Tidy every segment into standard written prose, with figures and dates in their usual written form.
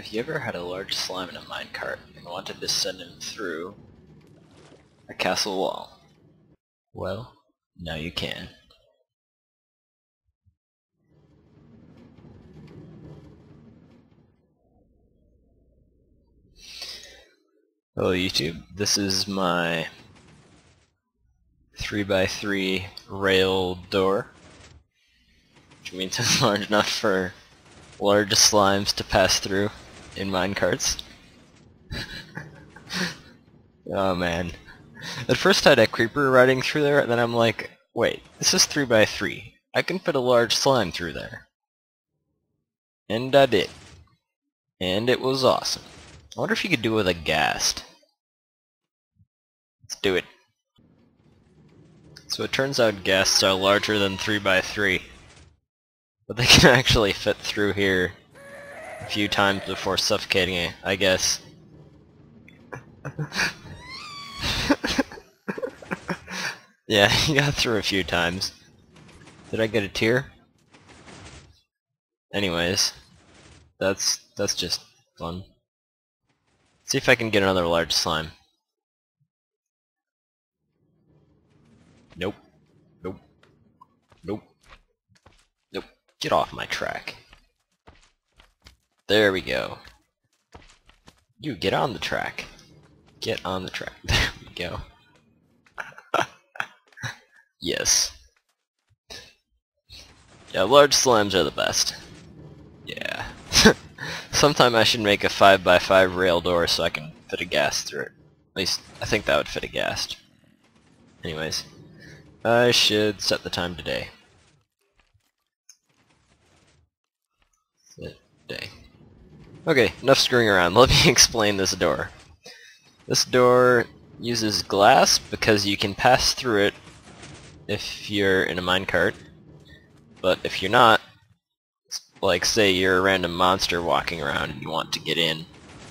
Have you ever had a large slime in a minecart and wanted to send him through a castle wall? Well, now you can. Hello YouTube, this is my 3x3 rail door, which means it's large enough for large slimes to pass through in minecarts. Oh man. At first I had a creeper riding through there, and then I'm like, wait, this is 3x3. I can fit a large slime through there. And I did. And it was awesome. I wonder if you could do it with a ghast. Let's do it. So it turns out ghasts are larger than 3x3. But they can actually fit through here a few times before suffocating it, I guess. Yeah, he got through a few times. Did I get a tear? Anyways, that's just fun. See if I can get another large slime. Nope. Nope. Nope. Nope. Get off my track. There we go. You get on the track. Get on the track. There we go. Yes. Yeah, large slimes are the best. Yeah. Sometime I should make a 5x5 rail door so I can fit a ghast through it. At least, I think that would fit a ghast. Anyways, I should set the time today. Set day. Okay, enough screwing around. Let me explain this door. This door uses glass because you can pass through it if you're in a minecart, but if you're not, like say you're a random monster walking around and you want to get in,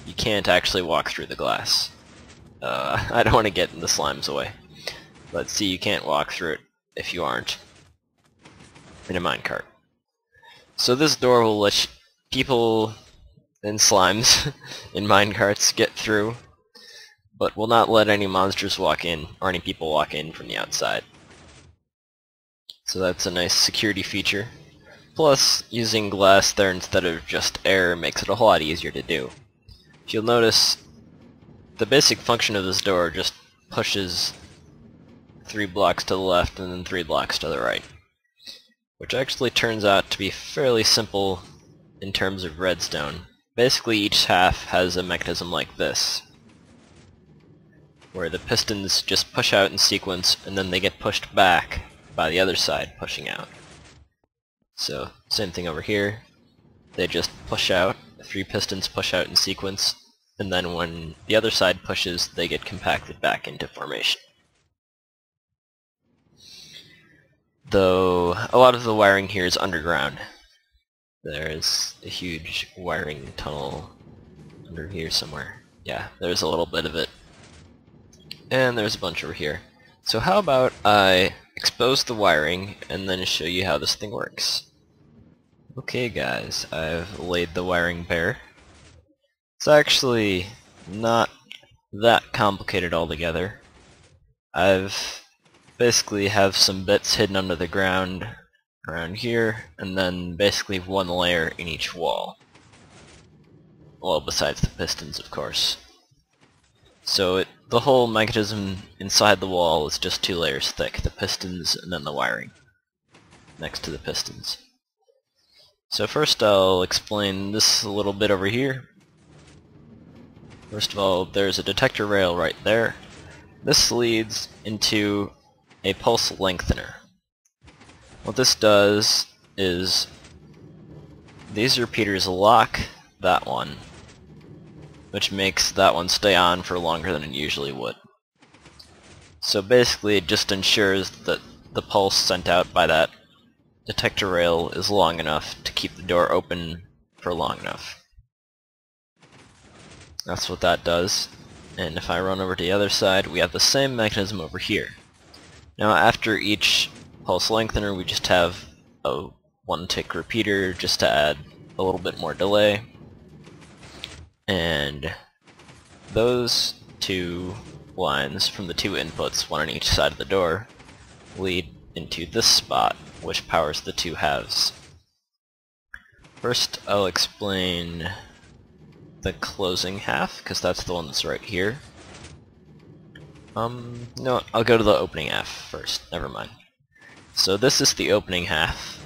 you can't actually walk through the glass. I don't want to get the slimes away, but see, you can't walk through it if you aren't in a minecart. So this door will let people and slimes in minecarts get through, but will not let any monsters walk in, or any people walk in from the outside. So that's a nice security feature. Plus, using glass there instead of just air makes it a whole lot easier to do. If you'll notice, the basic function of this door just pushes 3 blocks to the left and then 3 blocks to the right, which actually turns out to be fairly simple in terms of redstone. Basically, each half has a mechanism like this, where the pistons just push out in sequence and then they get pushed back by the other side pushing out. So, same thing over here. They just push out, 3 pistons push out in sequence, and then when the other side pushes, they get compacted back into formation. Though, a lot of the wiring here is underground. There's a huge wiring tunnel under here somewhere. Yeah, there's a little bit of it. And there's a bunch over here. So how about I expose the wiring and then show you how this thing works. Okay guys, I've laid the wiring bare. It's actually not that complicated altogether. I've basically have some bits hidden under the ground around here, and then basically 1 layer in each wall. Well, besides the pistons, of course. So the whole mechanism inside the wall is just 2 layers thick, the pistons and then the wiring next to the pistons. So first I'll explain this a little bit over here. First of all, there's a detector rail right there. This leads into a pulse lengthener. What this does is these repeaters lock that one, which makes that one stay on for longer than it usually would. So basically it just ensures that the pulse sent out by that detector rail is long enough to keep the door open for long enough. That's what that does. And if I run over to the other side, we have the same mechanism over here. Now after each pulse lengthener we just have a 1-tick repeater just to add a little bit more delay. And those two lines from the two inputs, one on each side of the door, lead into this spot, which powers the two halves. First, I'll explain the closing half, because that's the one that's right here. No, I'll go to the opening half first, never mind. So this is the opening half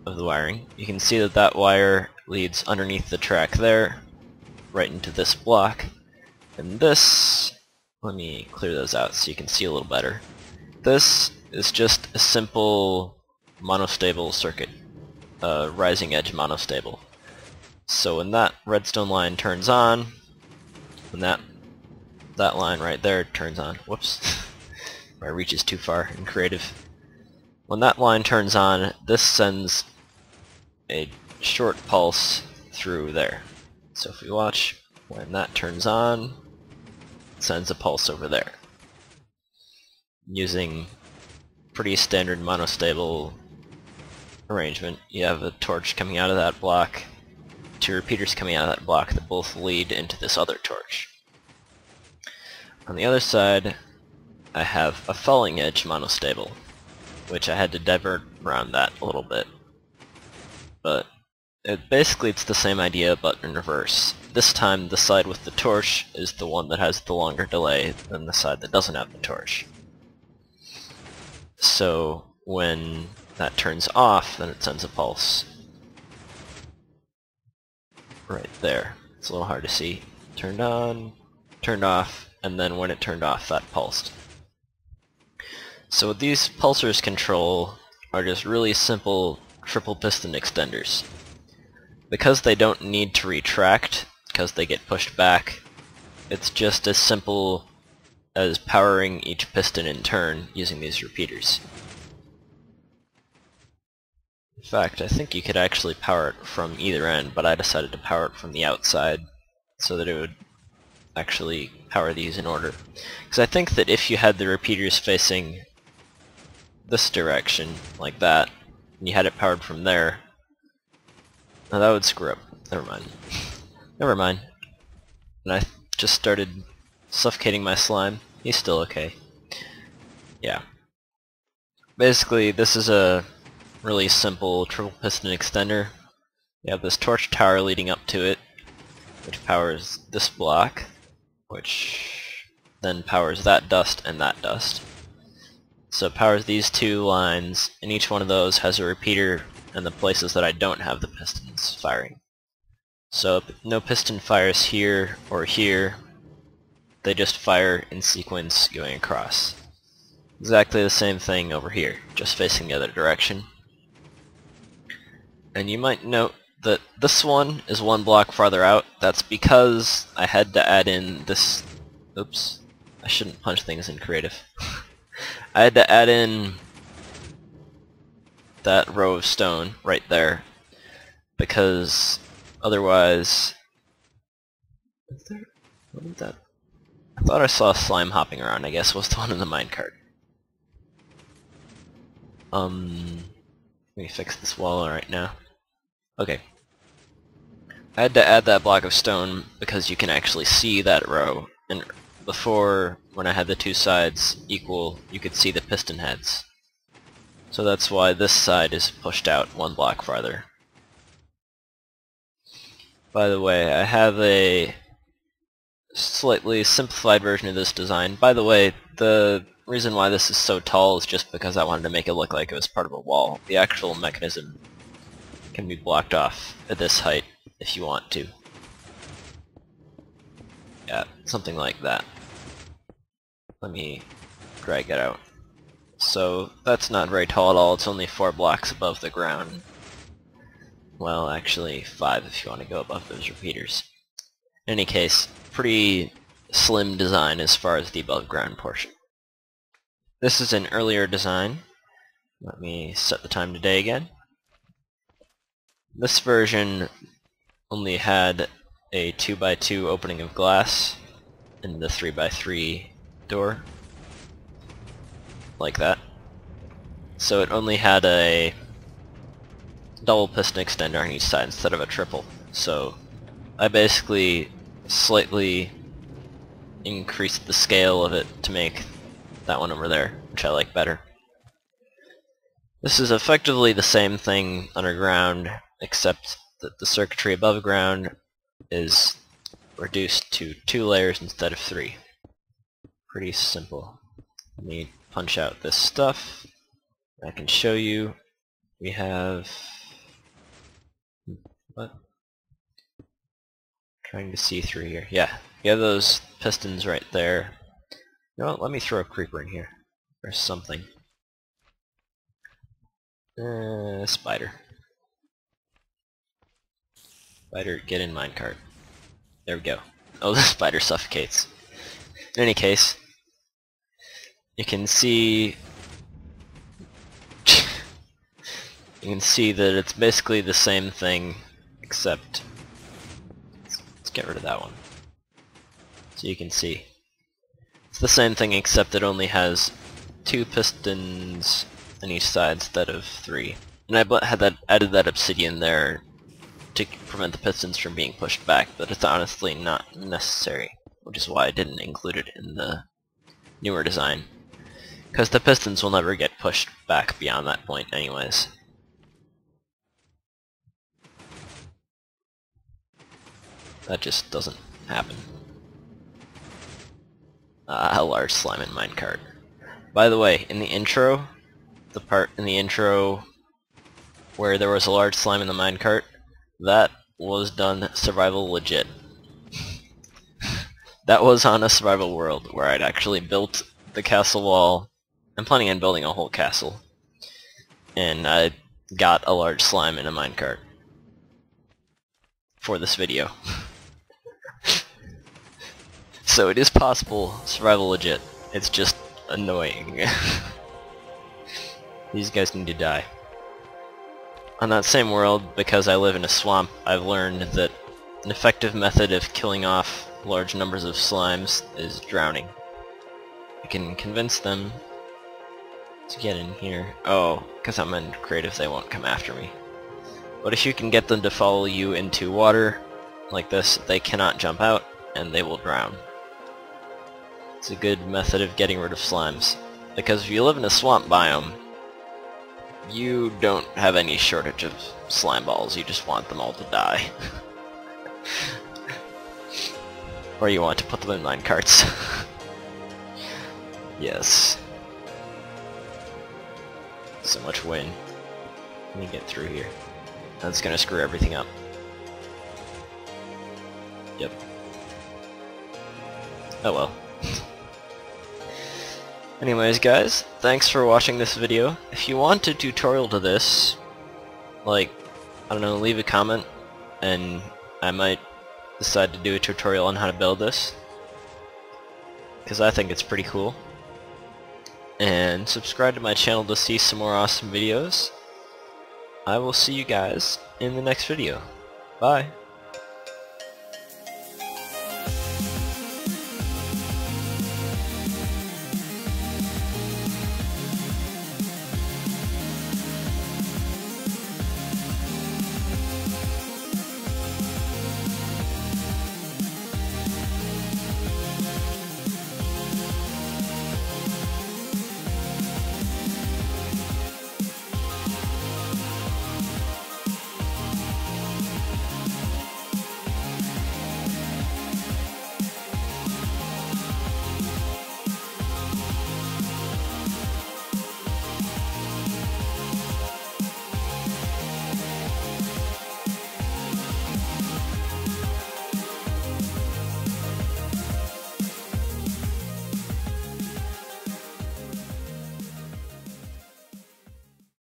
of the wiring. You can see that that wire leads underneath the track there, right into this block. And this, let me clear those out so you can see a little better. This is just a simple monostable circuit, rising edge monostable. So when that redstone line turns on, when that line right there turns on, whoops, my reach is too far in creative. When that line turns on, this sends a short pulse through there. So if we watch, when that turns on, it sends a pulse over there. Using pretty standard monostable arrangement, you have a torch coming out of that block, two repeaters coming out of that block that both lead into this other torch. On the other side, I have a falling edge monostable, which I had to divert around that a little bit. But basically it's the same idea but in reverse. This time the side with the torch is the one that has the longer delay than the side that doesn't have the torch. So when that turns off, then it sends a pulse. Right there. It's a little hard to see. Turned on, turned off, and then when it turned off, that pulsed. So what these pulsers control are just really simple triple piston extenders. Because they don't need to retract, because they get pushed back, it's just as simple as powering each piston in turn using these repeaters. In fact, I think you could actually power it from either end, but I decided to power it from the outside so that it would actually power these in order. Because I think that if you had the repeaters facing this direction, like that, and you had it powered from there, now that would screw up. Never mind. Never mind. And I just started suffocating my slime. He's still okay. Yeah. Basically, this is a really simple triple piston extender. You have this torch tower leading up to it, which powers this block, which then powers that dust and that dust. So it powers these two lines, and each one of those has a repeater in the places that I don't have the pistons firing. So if no piston fires here or here, they just fire in sequence going across. Exactly the same thing over here, just facing the other direction. And you might note that this one is one block farther out. That's because I had to add in this... Oops, I shouldn't punch things in creative. I had to add in that row of stone right there, because otherwise... Is there... What is that? I thought I saw slime hopping around, I guess was the one in the minecart. Let me fix this wall right now. Okay. I had to add that block of stone because you can actually see that row, and before, when I had the two sides equal, you could see the piston heads. So that's why this side is pushed out one block farther. By the way, I have a slightly simplified version of this design. By the way, the reason why this is so tall is just because I wanted to make it look like it was part of a wall. The actual mechanism can be blocked off at this height if you want to. Yeah, something like that. Let me drag it out. So that's not very tall at all, it's only 4 blocks above the ground. Well, actually 5 if you want to go above those repeaters. In any case, pretty slim design as far as the above ground portion. This is an earlier design. Let me set the time to day again. This version only had a 2x2 opening of glass and the 3x3 door, like that. So it only had a double piston extender on each side instead of a triple. So I basically slightly increased the scale of it to make that one over there, which I like better. This is effectively the same thing underground, except that the circuitry above ground is reduced to 2 layers instead of 3. Pretty simple. Let me punch out this stuff. I can show you. We have... what? Trying to see through here. Yeah, you have those pistons right there. You know what? Let me throw a creeper in here. Or something. Spider. Spider, get in minecart. There we go. Oh, the spider suffocates. In any case, you can see that it's basically the same thing, except let's get rid of that one. So you can see it's the same thing, except it only has 2 pistons on each side instead of 3. And I added that obsidian there to prevent the pistons from being pushed back, but it's honestly not necessary, which is why I didn't include it in the newer design. Because the pistons will never get pushed back beyond that point anyways. That just doesn't happen. A large slime in minecart. By the way, in the intro, the part in the intro where there was a large slime in the minecart, that was done survival legit. That was on a survival world where I'd actually built the castle wall. I'm planning on building a whole castle. And I got a large slime in a minecart for this video. So it is possible, survival legit. It's just annoying. These guys need to die. On that same world, because I live in a swamp, I've learned that an effective method of killing off large numbers of slimes is drowning. You can convince them to get in here. Oh, because I'm in creative, they won't come after me. But if you can get them to follow you into water, like this, they cannot jump out, and they will drown. It's a good method of getting rid of slimes. Because if you live in a swamp biome, you don't have any shortage of slime balls, you just want them all to die. Or you want to put them in minecarts. Yes. So much wind. Let me get through here. That's gonna screw everything up. Yep. Oh well. Anyways guys, thanks for watching this video. If you want a tutorial to this, like, I don't know, leave a comment and I might decide to do a tutorial on how to build this, because I think it's pretty cool. And subscribe to my channel to see some more awesome videos. I will see you guys in the next video. Bye!